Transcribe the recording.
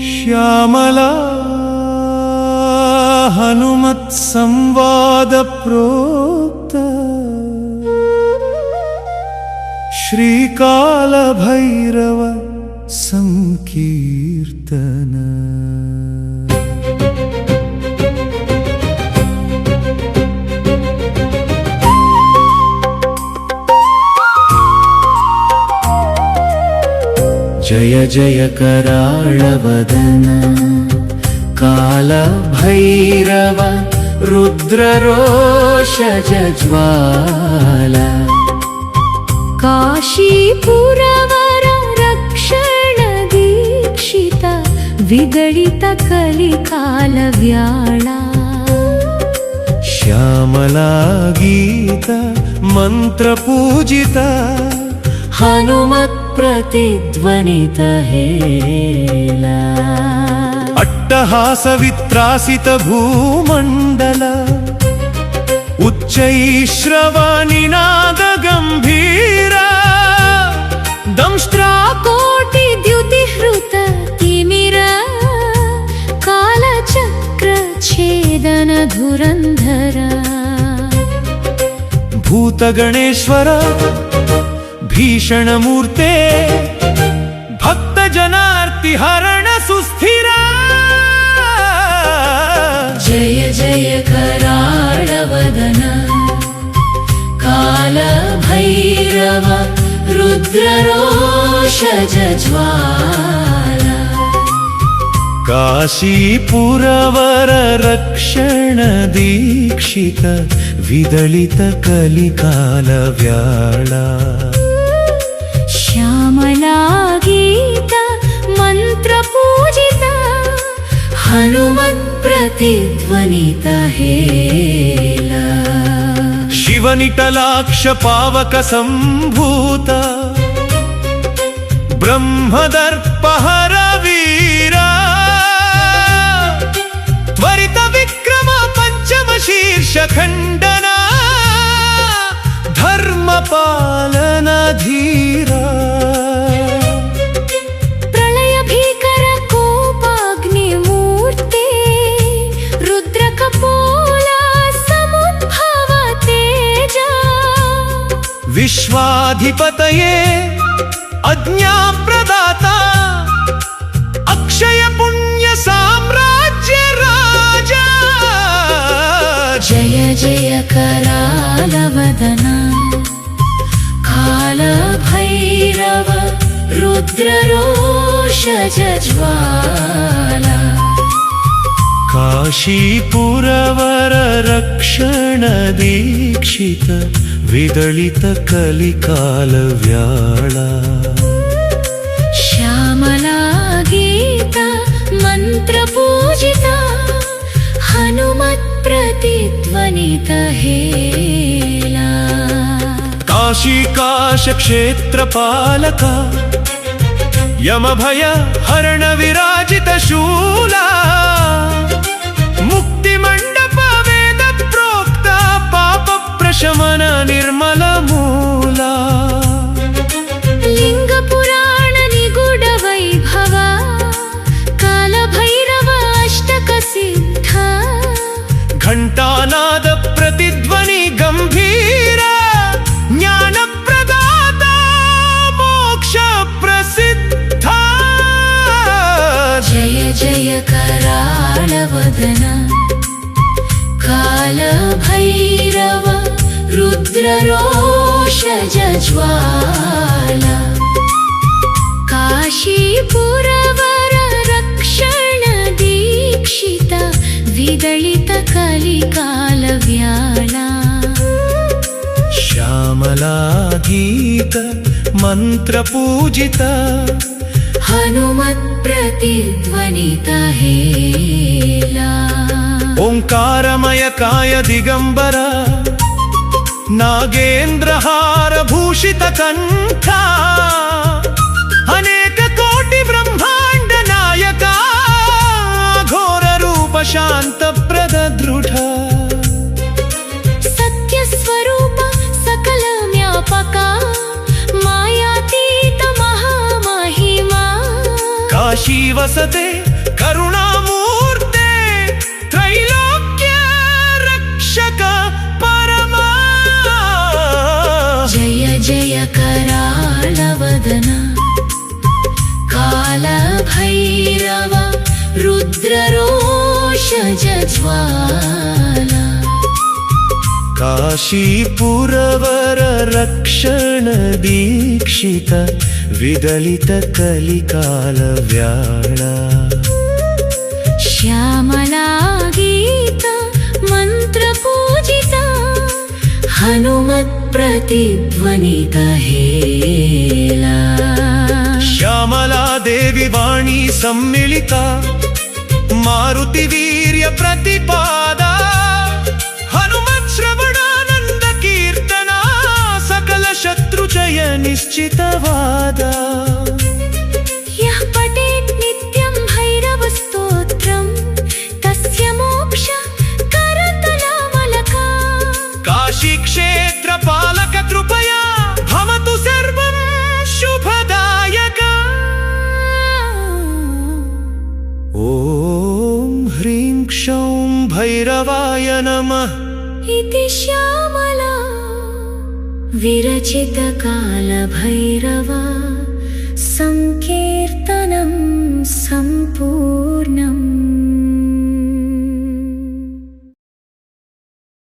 श्यामला हनुमत् संवाद प्रोक्त श्रीकाल भैरव संकीर्तन। जय जय कराळवदन काल भैरव रुद्ररोषज्वाला काशीपुरवर रक्षण दीक्षित विदलित कलिकालव्याळा श्यामला गीत मंत्र पूजित हनुमत् प्रतिध्वनित हेला। अट्टहास वित्रासित भूमण्डल उच्चैश्रवनिनाद गम्भीरा दंष्ट्राकोटि द्युतिहृत तिमिर कालचक्र छेदन धुरन्धर भूतगणेश्वर भीषण मूर्ते भक्त जनार्ति हरण सुस्थिरा। जय जय कराळवदन काल भैरव रुद्ररोषज्वाला काशीपुरवर रक्षण दीक्षित विदलित कलिकालव्याळा श्यामला गीत मंत्र पूजित हनुमत् प्रतिध्वनित हेला। शिवनिटलाक्ष पावक संभूत ब्रह्मदर्पहर वीरा त्वरित विक्रम पंचम शीर्ष खंडना धर्म पालन धीरा। प्रलय भीकर कोपाग्निमूर्ते रुद्र कपोला समुद्भव तेजा विश्वाधिपतये अज्ञा प्रदाता अक्षय पुण्य साम्राज्य राजा। जय जय करालवदन काल भैरव रुद्ररोषज्वाला काशीपुरवर रक्षण दीक्षित विदलित कलिकालव्याळा श्यामला गीत मंत्र पूजित हनुमत् प्रतिध्वनित हेला। काशी काश क्षेत्रपालक यम भय हरण विराजित शूला मुक्ति मंडप वेद प्रोक्त पाप प्रशमन निर्मल मूला लिंग पुराण निगूढ वैभव काल भैरव अष्टक सिद्ध घंटानाद प्रतिध्वनि गंभीरा ज्ञान प्रदाता मोक्ष प्रसिद्धा। जय जय कराळवदन काल भैरव रुद्ररोषज्वाला काशीपुरवर रक्षण दीक्षित विदलित कलिकालव्याळा श्यामला गीत मंत्र पूजित हनुमत् प्रतिध्वनित हेला। ओंकारमय काय दिगंबर नागेंद्रहार भूषित कंठा अनेक कोटि ब्रह्मांड नायका घोर रूप शांत प्रद दृढ सत्य स्वरूप सकल म्यापका काशी वसते करुणामूर्ते त्रैलोक्य रक्षक परमा जय जय करालवदन कालभैरव रुद्ररोषज्ज्वाला काशीपुरवर रक्षण दीक्षित विदलित कलिकालव्याळा श्यामला गीत मन्त्रपूजिता हनुमत्प्रतिध्वनित हेला श्यामला देवी वाणी सम्मिलिता मारुति वीर्य प्रतिपादा हनुमत् श्रवणानंद कीर्तना सकल शत्रुजय निश्चितवादा यः पठेत् नित्यं भैरवस्तोत्रम् तस्य मोक्ष करतलामलका काशी क्षेत्र पालक कृपया भवतु सर्वं शुभदायक ॐ ह्रीं क्षौं भैरवाय नमः इति श्यामला विरचितकालभैरवा संकीर्तनं सम्पूर्णम्।